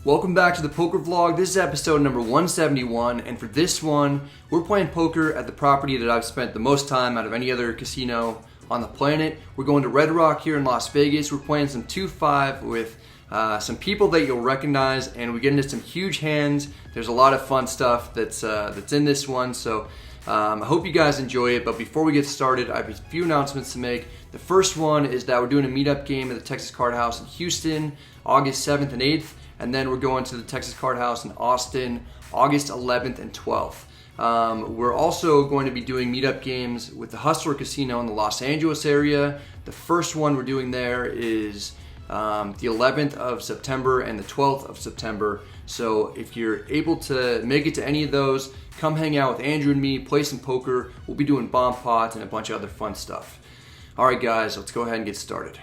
Welcome back to the poker vlog. This is episode number 171, and for this one, we're playing poker at the property that I've spent the most time out of any other casino on the planet. We're going to Red Rock here in Las Vegas. We're playing some 2-5 with some people that you'll recognize, and we get into some huge hands. There's a lot of fun stuff that's in this one, so I hope you guys enjoy it. But before we get started, I have a few announcements to make. The first one is that we're doing a meetup game at the Texas Card House in Houston, August 7th and 8th. And then we're going to the Texas Card House in Austin, August 11th and 12th. We're also going to be doing meetup games with the Hustler Casino in the Los Angeles area. The first one we're doing there is the 11th of September and the 12th of September. So if you're able to make it to any of those, come hang out with Andrew and me, play some poker. We'll be doing bomb pots and a bunch of other fun stuff. All right, guys, let's go ahead and get started.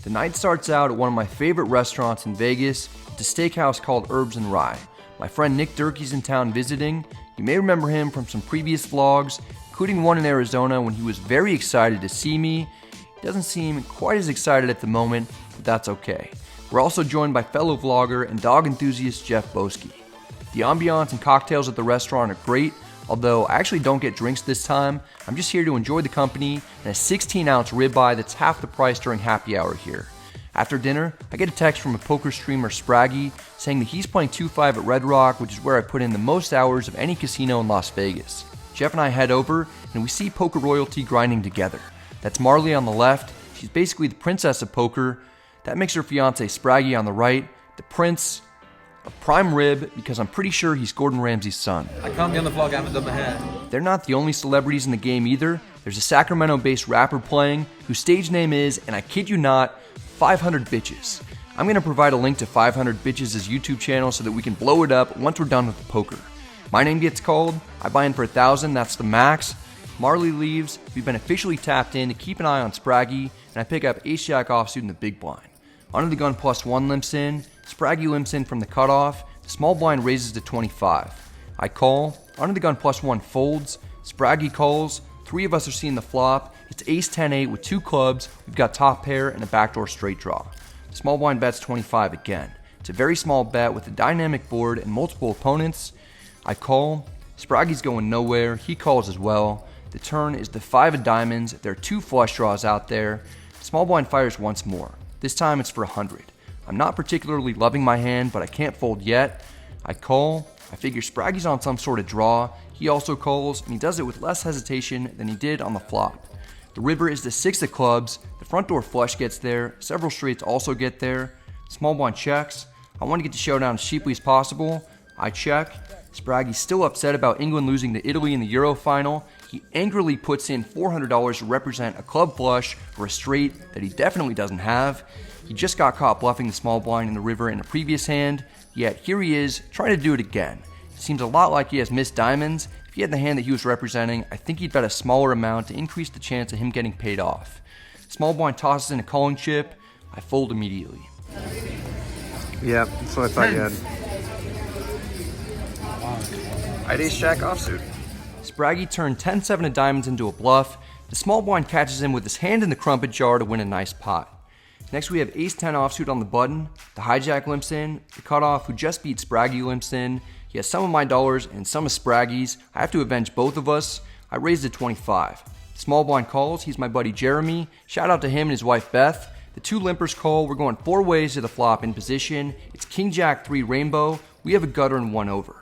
The night starts out at one of my favorite restaurants in Vegas. It's a steakhouse called Herbs and Rye. My friend Nick Durkee's in town visiting. You may remember him from some previous vlogs, including one in Arizona when he was very excited to see me. He doesn't seem quite as excited at the moment, but that's okay. We're also joined by fellow vlogger and dog enthusiast Jeff Boski. The ambiance and cocktails at the restaurant are great, although I actually don't get drinks this time. I'm just here to enjoy the company and a 16-ounce ribeye that's half the price during happy hour here. After dinner, I get a text from a poker streamer, Spraggy, saying that he's playing 2-5 at Red Rock, which is where I put in the most hours of any casino in Las Vegas. Jeff and I head over, and we see poker royalty grinding together. That's Marley on the left. She's basically the princess of poker. That makes her fiance, Spraggy, on the right. The prince, a prime rib, because I'm pretty sure he's Gordon Ramsay's son. I can't be on the vlog, I haven't done my hair. They're not the only celebrities in the game either. There's a Sacramento-based rapper playing, whose stage name is, and I kid you not, 500 Bitches. I'm going to provide a link to 500 Bitches' YouTube channel so that we can blow it up once we're done with the poker. My name gets called, I buy in for 1,000, that's the max. Marley leaves, we've been officially tapped in to keep an eye on Spraggy, and I pick up ace-jack offsuit in the big blind. Under the gun +1 limps in, Spraggy limps in from the cutoff, the small blind raises to 25. I call, under the gun +1 folds, Spraggy calls, three of us are seeing the flop, it's ace-10-8 with two clubs, we've got top pair and a backdoor straight draw. The small blind bets 25 again. It's a very small bet with a dynamic board and multiple opponents. I call, Spraggy's going nowhere, he calls as well. The turn is the 5 of diamonds, there are two flush draws out there. The small blind fires once more. This time it's for 100. I'm not particularly loving my hand, but I can't fold yet. I call, I figure Spraggy's on some sort of draw. He also calls, and he does it with less hesitation than he did on the flop. The river is the 6 of clubs, the front door flush gets there, several straights also get there. Small blind checks. I want to get to showdown as cheaply as possible. I check. Spraggy's still upset about England losing to Italy in the Euro final. He angrily puts in $400 to represent a club flush or a straight that he definitely doesn't have. He just got caught bluffing the small blind in the river in a previous hand, yet here he is trying to do it again. It seems a lot like he has missed diamonds. If he had the hand that he was representing, I think he'd bet a smaller amount to increase the chance of him getting paid off. Small blind tosses in a calling chip. I fold immediately. Yeah, that's what I thought you had. I had ace-jack offsuit. Spraggy turned 10-7 of diamonds into a bluff. The small blind catches him with his hand in the crumpet jar to win a nice pot. Next we have ace-10 offsuit on the button. The hijack limps in. The cutoff, who just beat Spraggy, limps in. He has some of my dollars and some of Spraggy's. I have to avenge both of us. I raised to 25. Small blind calls. He's my buddy Jeremy. Shout out to him and his wife Beth. The two limpers call. We're going 4 ways to the flop in position. It's king-jack 3 rainbow. We have a gutter and 1 over.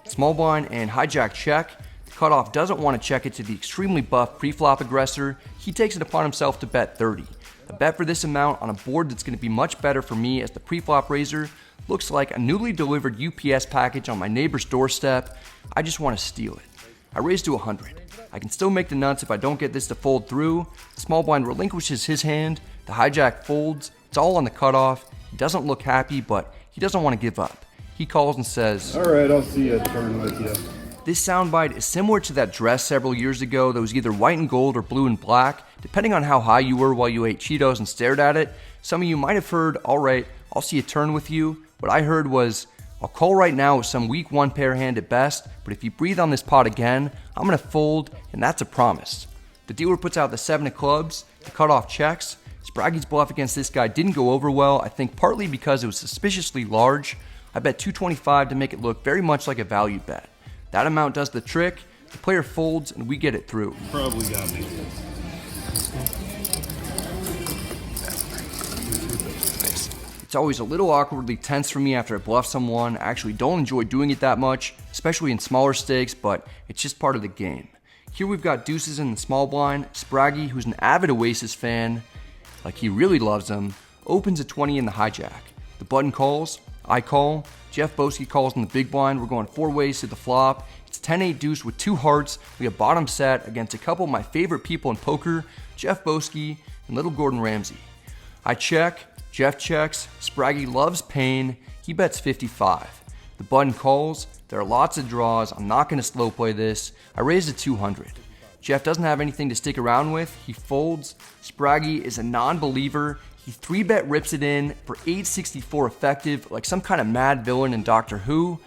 Small blind and hijack check. The cutoff doesn't want to check it to the extremely buff pre-flop aggressor. He takes it upon himself to bet 30. A bet for this amount on a board that's going to be much better for me as the pre-flop raiser looks like a newly delivered UPS package on my neighbor's doorstep. I just want to steal it. I raise to 100. I can still make the nuts if I don't get this to fold through. The small blind relinquishes his hand. The hijack folds. It's all on the cutoff. He doesn't look happy, but he doesn't want to give up. He calls and says, "All right, I'll see you turn with you." This soundbite is similar to that dress several years ago that was either white and gold or blue and black, depending on how high you were while you ate Cheetos and stared at it. Some of you might have heard, "All right, I'll see you turn with you." What I heard was, "I'll call right now with some weak 1 pair hand at best, but if you breathe on this pot again, I'm going to fold, and that's a promise." The dealer puts out the 7 of clubs, the cutoff checks. Spraggy's bluff against this guy didn't go over well, I think partly because it was suspiciously large. I bet 225 to make it look very much like a value bet. That amount does the trick, the player folds, and we get it through. Probably got me. It's always a little awkwardly tense for me after I bluff someone. I actually don't enjoy doing it that much, especially in smaller stakes, but it's just part of the game. Here we've got deuces in the small blind. Spraggy, who's an avid Oasis fan, like he really loves them, opens a 20 in the hijack. The button calls, I call, Jeff Boski calls in the big blind. We're going 4 ways to the flop. It's 10-8 deuce with 2 hearts. We have bottom set against a couple of my favorite people in poker, Jeff Boski and little Gordon Ramsay. I check, Jeff checks, Spraggy loves pain, he bets 55. The button calls, there are lots of draws, I'm not going to slow play this. I raise to 200. Jeff doesn't have anything to stick around with, he folds. Spraggy is a non-believer, he 3-bet rips it in for 864 effective, like some kind of mad villain in Doctor Who.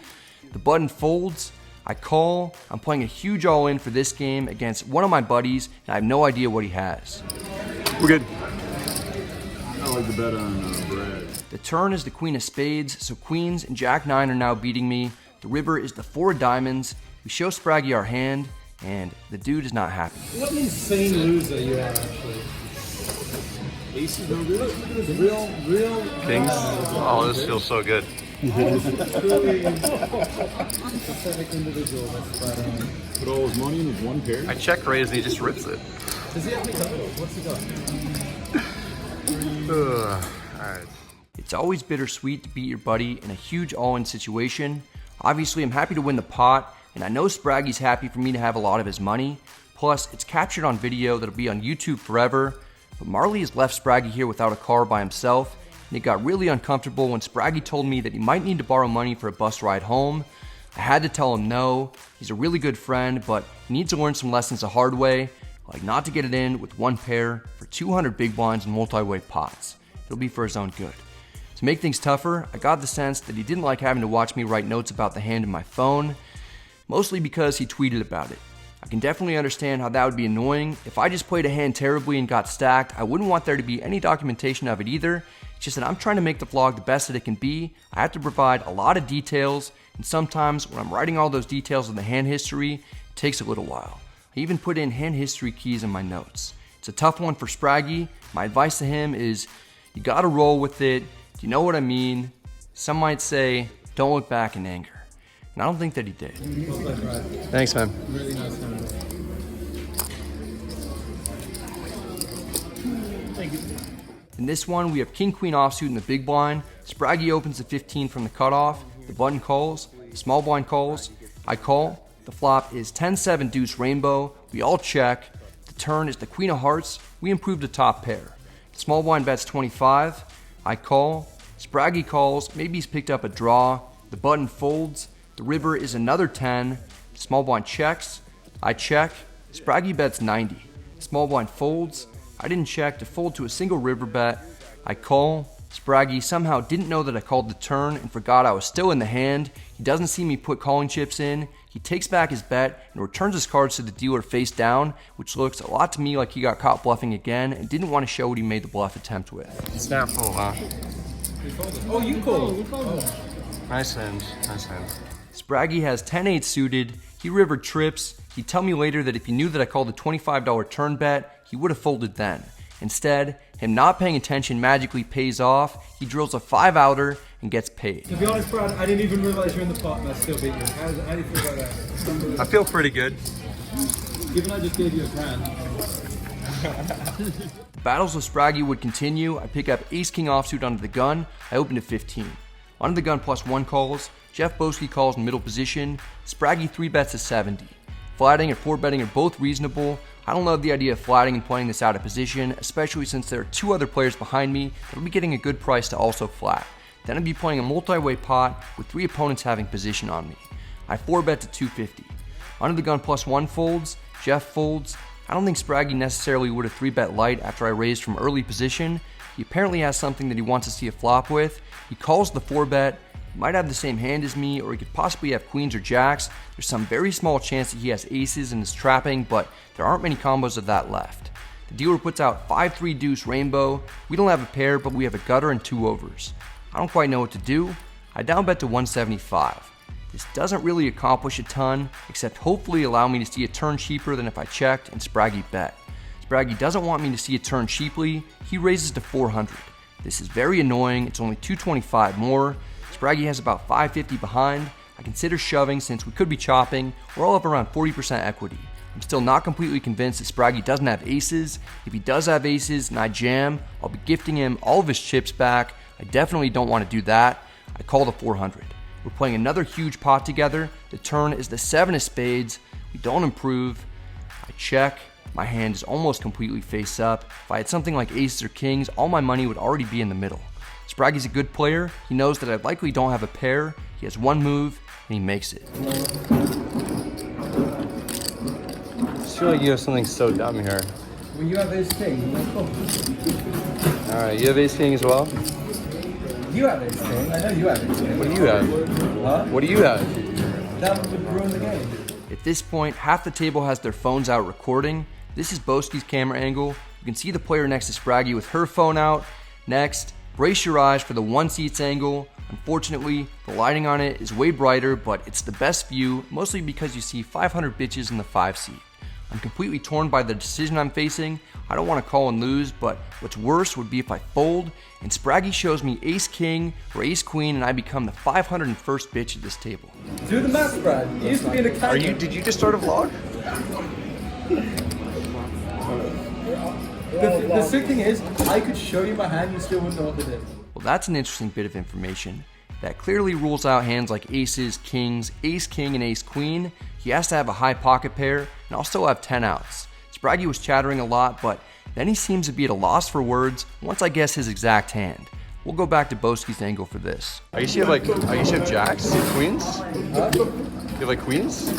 The button folds, I call, I'm playing a huge all-in for this game against one of my buddies, and I have no idea what he has. We're good. I like the bet on Brad. The turn is the queen of spades, so queens and jack 9 are now beating me. The river is the 4 of diamonds. We show Spraggy our hand, and the dude is not happy. What an insane loser you are, actually. Aces no good. Look at this real. Kings. Oh, this feels so good. Truly pathetic individual. Put all his money in with one pair. I check raise and he just rips it. Does he have any combos? What's he got? Alright. It's always bittersweet to beat your buddy in a huge all-in situation. Obviously, I'm happy to win the pot, and I know Spraggy's happy for me to have a lot of his money. Plus, it's captured on video that'll be on YouTube forever. But Marley has left Spraggy here without a car by himself, and it got really uncomfortable when Spraggy told me that he might need to borrow money for a bus ride home. I had to tell him no. He's a really good friend, but he needs to learn some lessons the hard way, like not to get it in with one pair for 200 big blinds and multi-way pots. It'll be for his own good. To make things tougher, I got the sense that he didn't like having to watch me write notes about the hand in my phone, mostly because he tweeted about it. I can definitely understand how that would be annoying. If I just played a hand terribly and got stacked, I wouldn't want there to be any documentation of it either. It's just that I'm trying to make the vlog the best that it can be. I have to provide a lot of details, and sometimes when I'm writing all those details in the hand history, it takes a little while. I even put in hand history keys in my notes. It's a tough one for Spraggy. My advice to him is, you gotta roll with it. Do you know what I mean? Some might say, don't look back in anger. And I don't think that he did. Thanks, man. Really nice hand. Thank you. In this one, we have king-queen offsuit in the big blind. Spraggy opens the 15 from the cutoff. The button calls. The small blind calls. I call. The flop is 10-7 deuce rainbow. We all check. The turn is the queen of hearts. We improve the top pair. The small blind bets 25. I call. Spraggy calls. Maybe he's picked up a draw. The button folds. The river is another 10. Small blind checks. I check. Spraggy bets 90. Small blind folds. I didn't check to fold to a single river bet. I call. Spraggy somehow didn't know that I called the turn and forgot I was still in the hand. He doesn't see me put calling chips in. He takes back his bet and returns his cards to the dealer face down, which looks a lot to me like he got caught bluffing again and didn't want to show what he made the bluff attempt with. Snap full, huh? Oh, you called. Nice hand. Nice hand. Spraggy has 10-8 suited. He river trips. He'd tell me later that if he knew that I called a $25 turn bet, he would have folded then. Instead, him not paying attention magically pays off. He drills a 5-outer and gets paid. To be honest, Brad, I didn't even realize you're in the pot and I still beat you. How do you feel about that? I feel pretty good. Given I just gave you a grand. The battles with Spraggy would continue. I pick up ace-king offsuit onto the gun. I open to 15. Onto the gun +1 calls. Jeff Boski calls in middle position. Spraggy 3-bets to 70. Flatting and 4-betting are both reasonable. I don't love the idea of flatting and playing this out of position, especially since there are 2 other players behind me that will be getting a good price to also flat. Then I'd be playing a multi-way pot with 3 opponents having position on me. I 4-bet to 250. Onto the gun +1 folds. Jeff folds. I don't think Spraggy necessarily would have 3-bet light after I raised from early position. He apparently has something that he wants to see a flop with. He calls the 4-bet. He might have the same hand as me, or he could possibly have queens or jacks. There's some very small chance that he has aces and is trapping, but there aren't many combos of that left. The dealer puts out 5-3 deuce rainbow. We don't have a pair, but we have a gutter and 2 overs. I don't quite know what to do. I down bet to 175. This doesn't really accomplish a ton, except hopefully allow me to see a turn cheaper than if I checked and Spraggy bet. Spraggy doesn't want me to see a turn cheaply, he raises to 400. This is very annoying, it's only 225 more. Spraggy has about 550 behind. I consider shoving since we could be chopping. We're all up around 40% equity. I'm still not completely convinced that Spraggy doesn't have aces. If he does have aces and I jam, I'll be gifting him all of his chips back. I definitely don't want to do that. I call the 400. We're playing another huge pot together. The turn is the 7 of spades. We don't improve. I check. My hand is almost completely face up. If I had something like aces or kings, all my money would already be in the middle. Spraggy's a good player. He knows that I likely don't have a pair. He has one move, and he makes it. I just feel like you have something so dumb here. When you have ace king, you have problems. Alright, you have ace king as well? You have ace king. I know you have ace king. What do you have? Huh? What do you have? That would ruin the game. At this point, half the table has their phones out recording. This is Boski's camera angle. You can see the player next to Spraggy with her phone out. Next, brace your eyes for the 1 seats angle. Unfortunately, the lighting on it is way brighter, but it's the best view, mostly because you see 500 bitches in the 5 seat. I'm completely torn by the decision I'm facing. I don't want to call and lose, but what's worse would be if I fold and Spraggy shows me ace king or ace queen and I become the 501st bitch at this table. Do the math, Brad. You used to be in a camera. Did you just start a vlog? The sick thing is, I could show you my hand and you still wouldn't know what to do. Well, that's an interesting bit of information. That clearly rules out hands like aces, kings, ace king, and ace queen. He has to have a high pocket pair, and I'll still have 10 outs. Spraggy was chattering a lot, but then he seems to be at a loss for words once I guess his exact hand. We'll go back to Boski's angle for this. I used to have jacks, queens? You have like queens?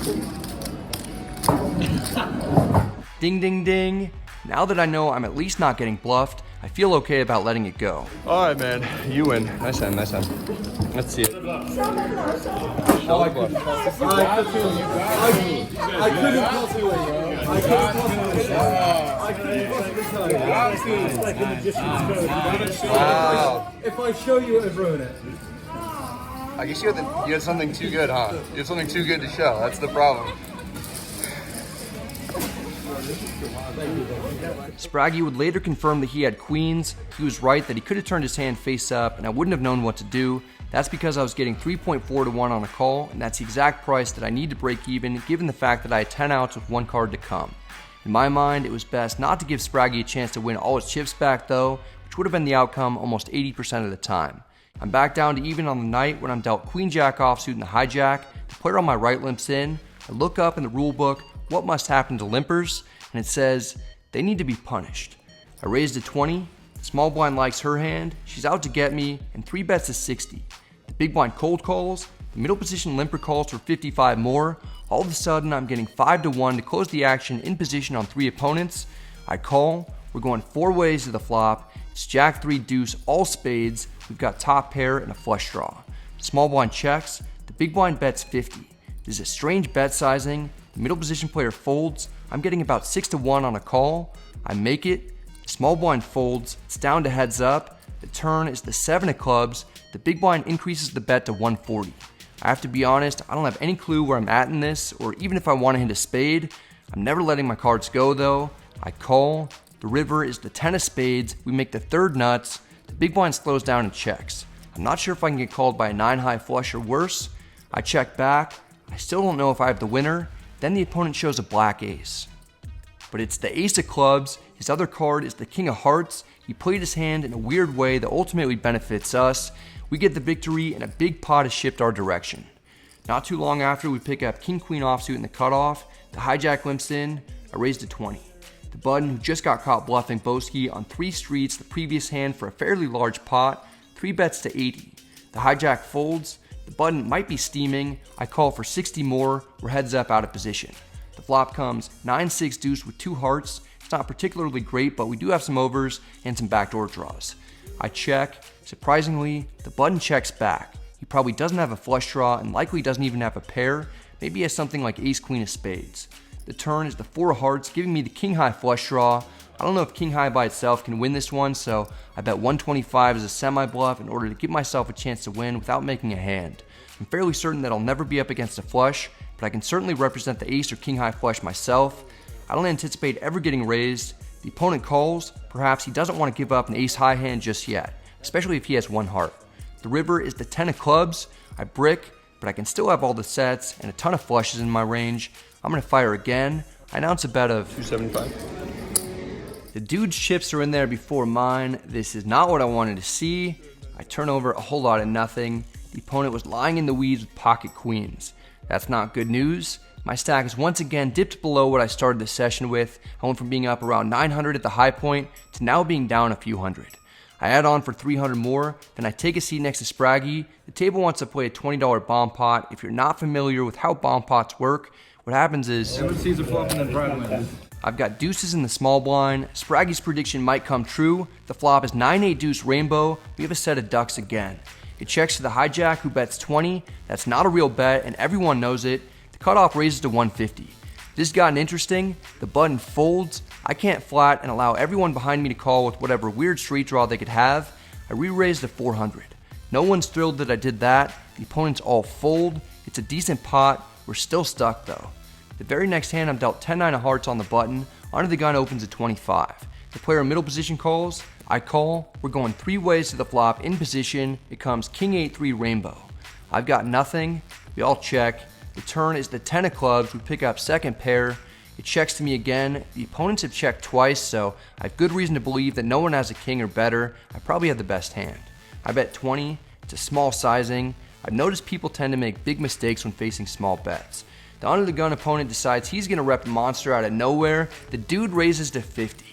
Ding, ding, ding. Now that I know I'm at least not getting bluffed, I feel okay about letting it go. Alright, man. You win. Nice hand, nice hand. Let's see it. I couldn't possibly Wow. If I show you, it would ruin it. I guess you had something too good, huh? You had something too good to show. That's the problem. Spraggy would later confirm that he had queens. He was right that he could have turned his hand face up and I wouldn't have known what to do. That's because I was getting 3.4 to 1 on a call, and that's the exact price that I need to break even given the fact that I had 10 outs with 1 card to come. In my mind, it was best not to give Spraggy a chance to win all his chips back though, which would have been the outcome almost 80% of the time. I'm back down to even on the night when I'm dealt queen jack offsuit in the hijack. The player on my right limps in. I look up in the rule book, what must happen to limpers, and it says they need to be punished. I raised to 20, small blind likes her hand, she's out to get me, and 3 bets to 60. The big blind cold calls, the middle position limper calls for 55 more. All of a sudden I'm getting 5 to 1 to close the action in position on 3 opponents. I call, we're going 4 ways to the flop. It's jack 3 deuce, all spades. We've got top pair and a flush draw. Small blind checks, the big blind bets 50. This is a strange bet sizing. The middle position player folds. I'm getting about 6 to 1 on a call. I make it. The small blind folds. It's down to heads up. The turn is the 7 of clubs. The big blind increases the bet to 140. I have to be honest, I don't have any clue where I'm at in this, or even if I want to hit a spade. I'm never letting my cards go though. I call. The river is the 10 of spades. We make the 3rd nuts. The big blind slows down and checks. I'm not sure if I can get called by a 9 high flush or worse. I check back. I still don't know if I have the winner. Then the opponent shows a black ace. But it's the ace of clubs. His other card is the king of hearts. He played his hand in a weird way that ultimately benefits us. We get the victory and a big pot is shipped our direction. Not too long after, we pick up king queen offsuit in the cutoff. The hijack limps in. I raise to 20. The button, who just got caught bluffing Boski on 3 streets the previous hand for a fairly large pot, 3 bets to 80. The hijack folds. The button might be steaming. I call for 60 more. We're heads up out of position. The flop comes 9-6 deuce with 2 hearts. It's not particularly great, but we do have some overs and some backdoor draws. I check. Surprisingly, the button checks back. He probably doesn't have a flush draw and likely doesn't even have a pair. Maybe he has something like ace queen of spades. The turn is the 4 of hearts, giving me the king high flush draw. I don't know if king high by itself can win this one, so I bet 125 as a semi-bluff in order to give myself a chance to win without making a hand. I'm fairly certain that I'll never be up against a flush, but I can certainly represent the ace or king high flush myself. I don't anticipate ever getting raised. The opponent calls. Perhaps he doesn't want to give up an ace high hand just yet, especially if he has one heart. The river is the 10 of clubs. I brick, but I can still have all the sets and a ton of flushes in my range. I'm going to fire again. I announce a bet of 275. The dude's chips are in there before mine. This is not what I wanted to see. I turn over a whole lot of nothing. The opponent was lying in the weeds with pocket queens. That's not good news. My stack is once again dipped below what I started the session with. I went from being up around 900 at the high point to now being down a few hundred. I add on for 300 more, then I take a seat next to Spraggy. The table wants to play a $20 bomb pot. If you're not familiar with how bomb pots work, what happens is Everyone sees a flop and then Brad wins. I've got deuces in the small blind. Spraggy's prediction might come true. The flop is 9-8 deuce rainbow. We have a set of ducks again. It checks to the hijack who bets 20. That's not a real bet and everyone knows it. The cutoff raises to 150. This has gotten interesting. The button folds. I can't flat and allow everyone behind me to call with whatever weird street draw they could have. I re-raise to 400. No one's thrilled that I did that. The opponents all fold. It's a decent pot. We're still stuck though. The very next hand I'm dealt 10-9 of hearts on the button. Under the gun opens at 25. The player in middle position calls. I call. We're going 3 ways to the flop in position. It comes king 8-3 rainbow. I've got nothing. We all check. The turn is the 10 of clubs. We pick up second pair. It checks to me again. The opponents have checked twice, so I have good reason to believe that no one has a king or better. I probably have the best hand. I bet 20. It's a small sizing. I've noticed people tend to make big mistakes when facing small bets. The under the gun opponent decides he's going to rep a monster out of nowhere. The dude raises to 50.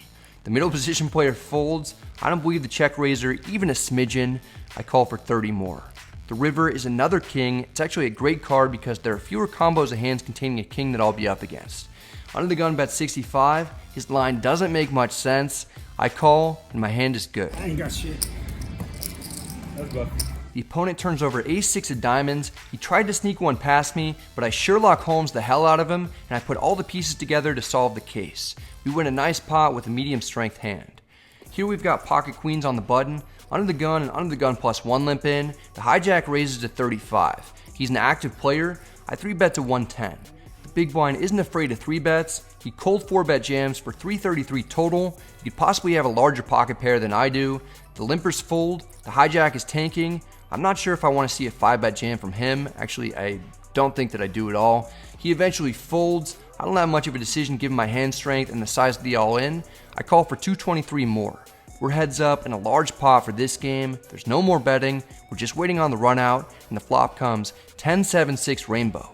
The middle position player folds. I don't believe the check raiser even a smidgen. I call for 30 more. The river is another king. It's actually a great card because there are fewer combos of hands containing a king that I'll be up against. Under the gun bets 65. His line doesn't make much sense. I call and my hand is good. I ain't got shit. That's bluff. The opponent turns over ace-6 of diamonds. He tried to sneak one past me, but I Sherlock Holmes the hell out of him, and I put all the pieces together to solve the case. We win a nice pot with a medium strength hand. Here we've got pocket queens on the button, under the gun and under the gun plus 1 limp in. The hijack raises to 35. He's an active player. I 3-bet to 110. The big blind isn't afraid of 3-bets. He cold 4-bet jams for 333 total. He could possibly have a larger pocket pair than I do. The limpers fold. The hijack is tanking. I'm not sure if I want to see a 5-bet jam from him. Actually, I don't think that I do at all. He eventually folds. I don't have much of a decision given my hand strength and the size of the all-in. I call for 223 more. We're heads up in a large pot for this game. There's no more betting. We're just waiting on the run out, and the flop comes 10-7-6 rainbow.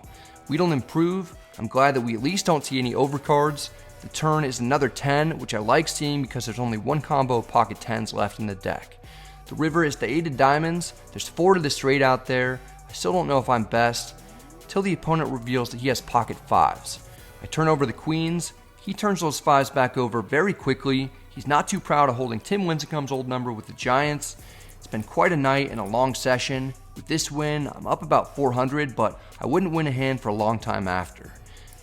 We don't improve. I'm glad that we at least don't see any overcards. The turn is another 10, which I like seeing because there's only one combo of pocket 10s left in the deck. The river is the 8 of diamonds. There's 4 to the straight out there. I still don't know if I'm best until the opponent reveals that he has pocket 5s. I turn over the queens. He turns those 5s back over very quickly. He's not too proud of holding Tim Lincecum's old number with the Giants. It's been quite a night and a long session. With this win, I'm up about 400, but I wouldn't win a hand for a long time after.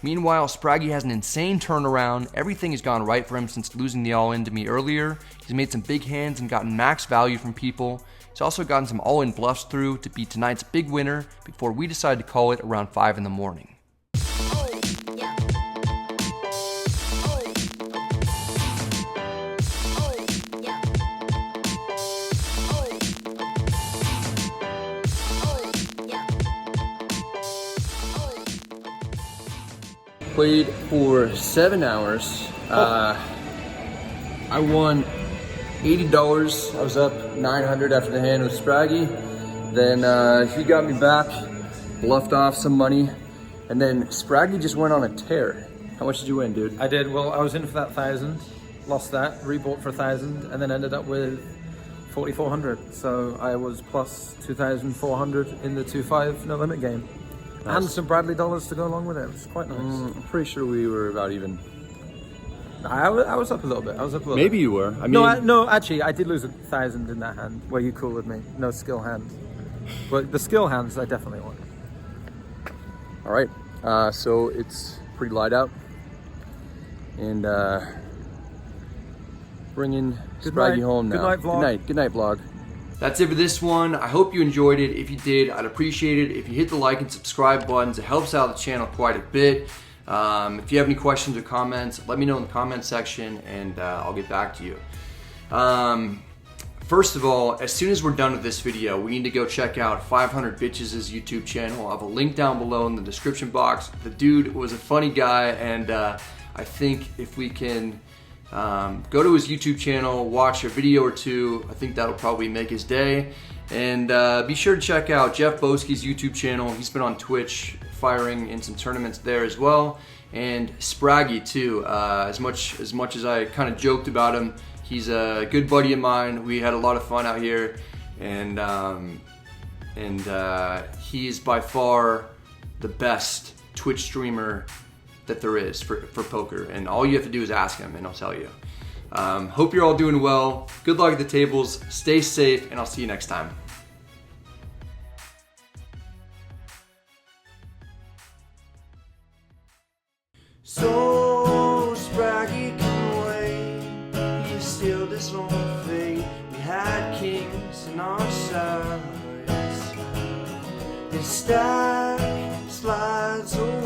Meanwhile, Spraggy has an insane turnaround. Everything has gone right for him since losing the all-in to me earlier. He's made some big hands and gotten max value from people. He's also gotten some all-in bluffs through to beat tonight's big winner before we decide to call it around 5 in the morning. Played for 7 hours. I won $80. I was up 900 after the hand with Spraggy. Then he got me back, bluffed off some money, and then Spraggy just went on a tear. How much did you win, dude? I did. Well, I was in for that 1,000, lost that, rebought for 1,000, and then ended up with 4,400. So I was plus 2,400 in the 2-5 no limit game. Nice. And some Bradley dollars to go along with it. It's quite nice. I'm pretty sure we were about even. I was up a little bit. Maybe you were. I mean, no, actually, I did lose 1,000 in that hand. Were you cool with me? No skill hand. But the skill hands, I definitely won. All right. So it's pretty light out, and bringing Spraggy home now. Good night, vlog. Good night, vlog. That's it for this one. I hope you enjoyed it. If you did, I'd appreciate it if you hit the like and subscribe buttons. It helps out the channel quite a bit. If you have any questions or comments, let me know in the comment section and I'll get back to you. First of all, as soon as we're done with this video, we need to go check out 500 Bitches' YouTube channel. I'll have a link down below in the description box. The dude was a funny guy, and I think if we can go to his YouTube channel, watch a video or two, I think that'll probably make his day. And be sure to check out Jeff Boski's YouTube channel. He's been on Twitch firing in some tournaments there as well. And Spraggy too. As much as I kind of joked about him, he's a good buddy of mine. We had a lot of fun out here, and he's by far the best Twitch streamer that there is for poker. And all you have to do is ask him, and I'll tell you. Hope you're all doing well. Good luck at the tables. Stay safe, and I'll see you next time. So Spraggy can wait. He still his own fate. We had kings in our sides. His stack slides away.